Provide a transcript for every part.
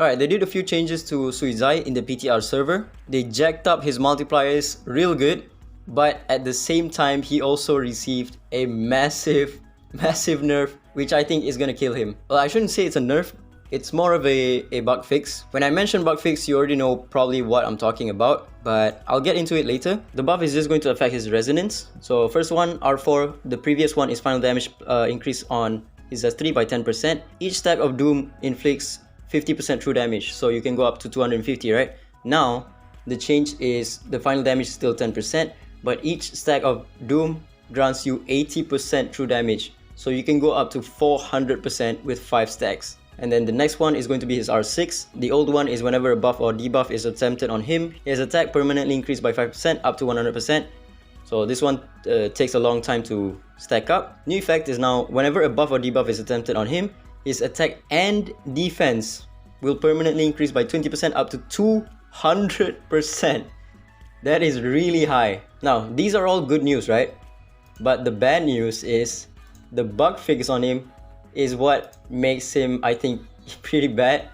Alright, they did a few changes to Suizai in the PTR server. They jacked up his multipliers real good, but at the same time, he also received a massive nerf, which I think is gonna kill him. Well, I shouldn't say it's a nerf, it's more of a bug fix. When I mention bug fix, you already know probably what I'm talking about, but I'll get into it later. The buff is just going to affect his resonance. So first one, R4, the previous one is final damage increase on his S3 by 10%. Each stack of Doom inflicts 50% true damage, so you can go up to 250, right? Now, the change is the final damage is still 10%, but each stack of Doom grants you 80% true damage, so you can go up to 400% with 5 stacks. And then the next one is going to be his R6. The old one is whenever a buff or debuff is attempted on him, his attack permanently increased by 5% up to 100%. So this one takes a long time to stack up. New effect is now whenever a buff or debuff is attempted on him, his attack and defense will permanently increase by 20% up to 200%. That is really high. Now, these are all good news, right? But the bad news is the bug fix on him is what makes him, I think, pretty bad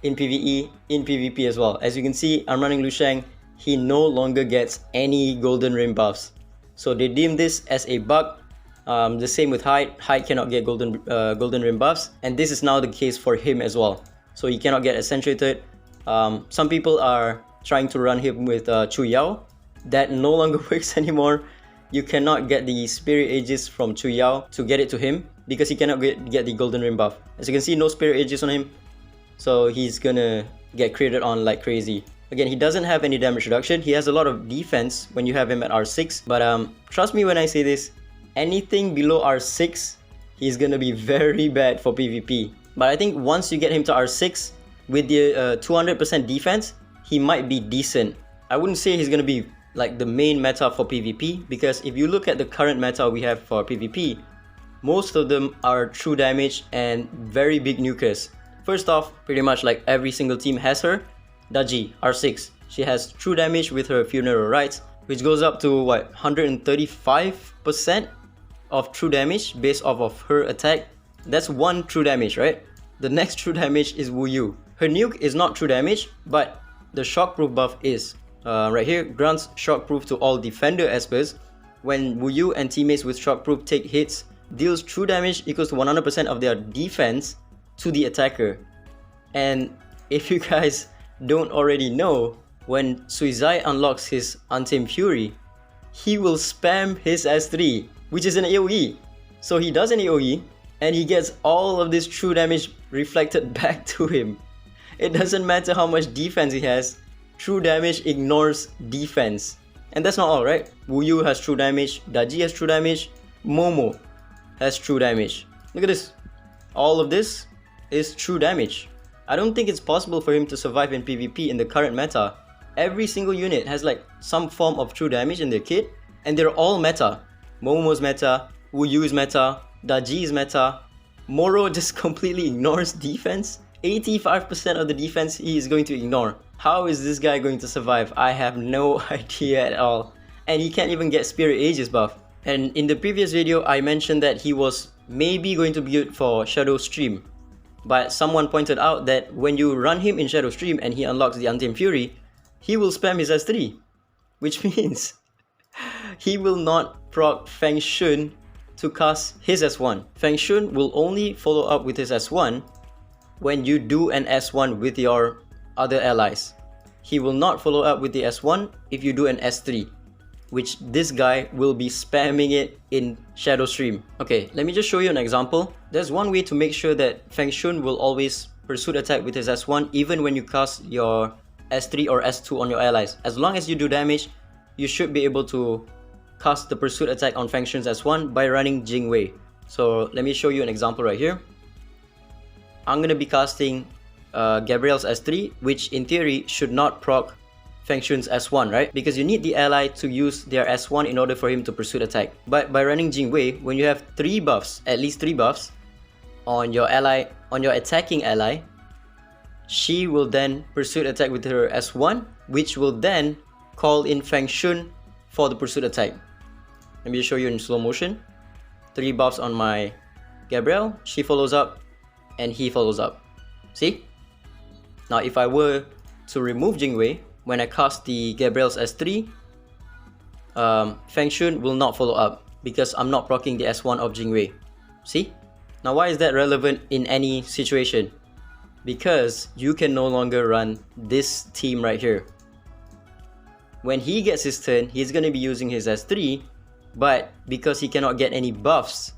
in PvE, in PvP as well. As you can see, I'm running Liu Shang. He no longer gets any golden rim buffs. So they deem this as a bug. The same with Hyde. Hyde cannot get golden rim buffs, and this is now the case for him as well. So he cannot get accentuated. Some people are trying to run him with Chu Yao. That no longer works anymore. You cannot get the Spirit Aegis from Chu Yao to get it to him because he cannot get the golden rim buff. As you can see, no Spirit Aegis on him, so he's gonna get created on like crazy. Again, he doesn't have any damage reduction. He has a lot of defense when you have him at R6, but trust me when I say this, anything below R6, he's gonna be very bad for PvP. But I think once you get him to R6 with the 200% defense, he might be decent. I wouldn't say he's gonna be like the main meta for PvP, because if you look at the current meta we have for PvP, most of them are true damage and very big nukers. First off, pretty much like every single team has her. Ggez, R6. She has true damage with her funeral rites, which goes up to what, 135% of true damage based off of her attack. That's one true damage, right? The next true damage is Wu Yu. Her nuke is not true damage, but the shockproof buff is. Right here, grants shockproof to all defender espers. When Wu Yu and teammates with shockproof take hits, deals true damage equals to 100% of their defense to the attacker. And if you guys don't already know, when Suizai unlocks his Untamed Fury, he will spam his S3, which is an AoE. So he does an AoE, and he gets all of this true damage reflected back to him. It doesn't matter how much defense he has, true damage ignores defense. And that's not all, right? Wu Yu has true damage, Ggez has true damage, Momo has true damage. Look at this. All of this is true damage. I don't think it's possible for him to survive in PvP in the current meta. Every single unit has like some form of true damage in their kit, and they're all meta. Momo's meta, Wu Yu is meta, Ggez is meta. Moro just completely ignores defense. 85% of the defense he is going to ignore. How is this guy going to survive? I have no idea at all. And he can't even get Spirit Aegis buff. And in the previous video, I mentioned that he was maybe going to build for Shadow Stream. But someone pointed out that when you run him in Shadow Stream and he unlocks the Untamed Fury, he will spam his S3. Which means he will not proc Feng Shun to cast his S1. Feng Shun will only follow up with his S1 when you do an S1 with your other allies. He will not follow up with the S1 if you do an S3, which this guy will be spamming it in Shadow Stream. Okay, let me just show you an example. There's one way to make sure that Feng Shun will always pursuit attack with his S1 even when you cast your S3 or S2 on your allies. As long as you do damage, you should be able to cast the pursuit attack on Feng Shun's S1 by running Jingwei. So let me show you an example right here. I'm gonna be casting Gabriel's S3, which in theory should not proc Feng Shun's S1, right? Because you need the ally to use their S1 in order for him to pursuit attack. But by running Jingwei, when you have 3 buffs, at least 3 buffs on your ally, on your attacking ally, she will then pursuit attack with her S1, which will then call in Feng Shun for the pursuit attack. Let me just show you in slow motion. 3 buffs on my Gabriel, she follows up, and he follows up. See? Now if I were to remove Jingwei, when I cast the Gabriel's S3, Feng Shun will not follow up because I'm not proccing the S1 of Jingwei. See? Now why is that relevant in any situation? Because you can no longer run this team right here. When he gets his turn, he's going to be using his S3, but because he cannot get any buffs,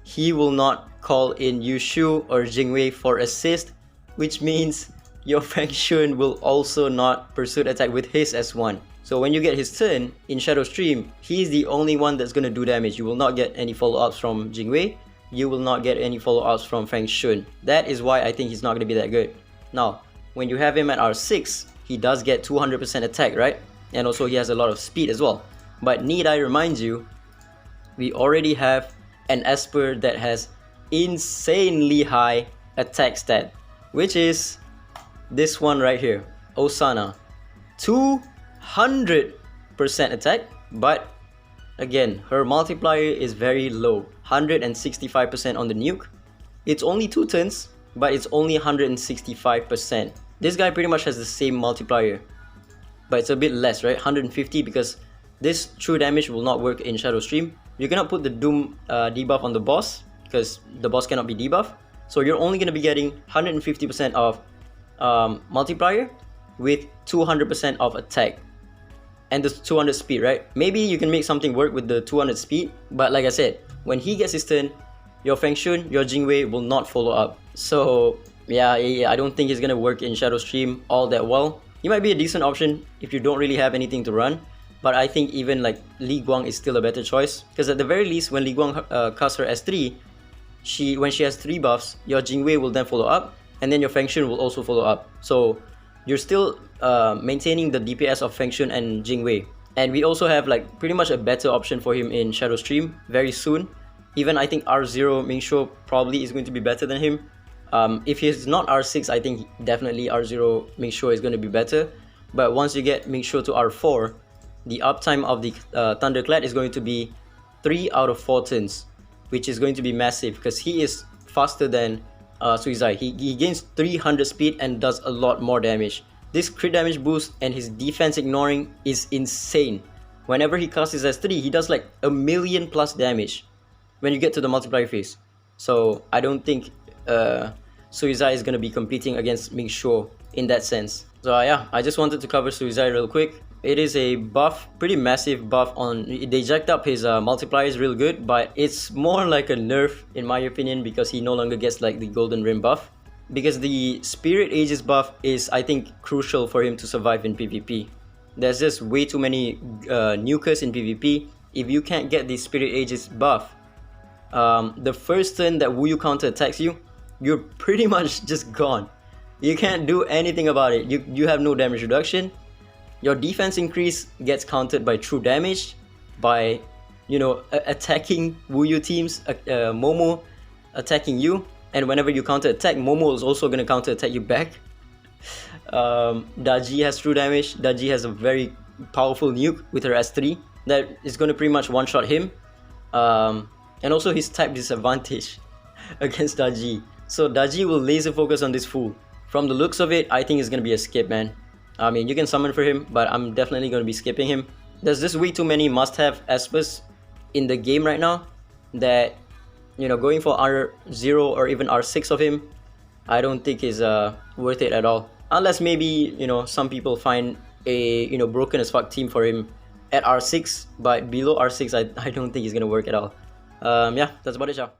he will not call in Yushu or Jingwei for assist, which means your Feng Shun will also not pursuit attack with his S1. So when you get his turn in Shadow Stream, he's the only one that's going to do damage. You will not get any follow-ups from Jingwei. You will not get any follow-ups from Feng Shun. That is why I think he's not going to be that good. Now, when you have him at R6, he does get 200% attack, right? And also he has a lot of speed as well. But need I remind you, we already have an Esper that has insanely high attack stat, which is this one right here, Osana. 200% attack, but again, her multiplier is very low, 165% on the nuke. It's only 2 turns, but it's only 165%. This guy pretty much has the same multiplier, but it's a bit less, right? 150, because this true damage will not work in Shadow Stream. You cannot put the Doom debuff on the boss because the boss cannot be debuffed. So you're only going to be getting 150% of multiplier with 200% of attack and the 200 speed, right? Maybe you can make something work with the 200 speed, but like I said, when he gets his turn, your Feng Shun, your Jingwei will not follow up. So yeah, I don't think it's gonna work in Shadow Stream all that well. He might be a decent option if you don't really have anything to run, but I think even like Li Guang is still a better choice, because at the very least, when Li Guang casts her S3, when she has 3 buffs, your Jingwei will then follow up, and then your Feng Shun will also follow up. So you're still maintaining the DPS of Feng Shun and Jingwei. And we also have like pretty much a better option for him in Shadow Stream very soon. Even I think R0 Mingshuo probably is going to be better than him. If he's not R6, I think definitely R0 Mingshuo is going to be better. But once you get Mingshuo to R4, the uptime of the Thunderclad is going to be 3 out of 4 turns, which is going to be massive because he is faster than Suizai. He gains 300 speed and does a lot more damage. This crit damage boost and his defense ignoring is insane. Whenever he casts his S3, he does like 1,000,000 plus damage when you get to the multiplier phase. So I don't think Suizai is going to be competing against Mingshuo in that sense. So yeah, I just wanted to cover Suizai real quick. It is a buff, pretty massive buff on, they jacked up his multipliers real good, but it's more like a nerf in my opinion because he no longer gets like the golden rim buff. Because the Spirit Aegis buff is, I think, crucial for him to survive in PvP. There's just way too many nukers in PvP. If you can't get the Spirit Aegis buff, the first turn that Wu Yu counter attacks you, you're pretty much just gone. You can't do anything about it. You have no damage reduction. Your defense increase gets countered by true damage, by, you know, attacking Wu Yu teams, Momo attacking you. And whenever you counter attack, Momo is also going to counter attack you back. Daji has true damage. Daji has a very powerful nuke with her S3 that is going to pretty much one-shot him. And also his type disadvantage against Daji. So Daji will laser focus on this fool. From the looks of it, I think it's going to be a skip, man. I mean, you can summon for him, but I'm definitely going to be skipping him. There's just way too many must-have Espers in the game right now that, you know, going for R0 or even R6 of him, I don't think is worth it at all. Unless maybe, you know, some people find a, you know, broken as fuck team for him at R6, but below R6, I don't think he's gonna work at all. Yeah, that's about it, y'all.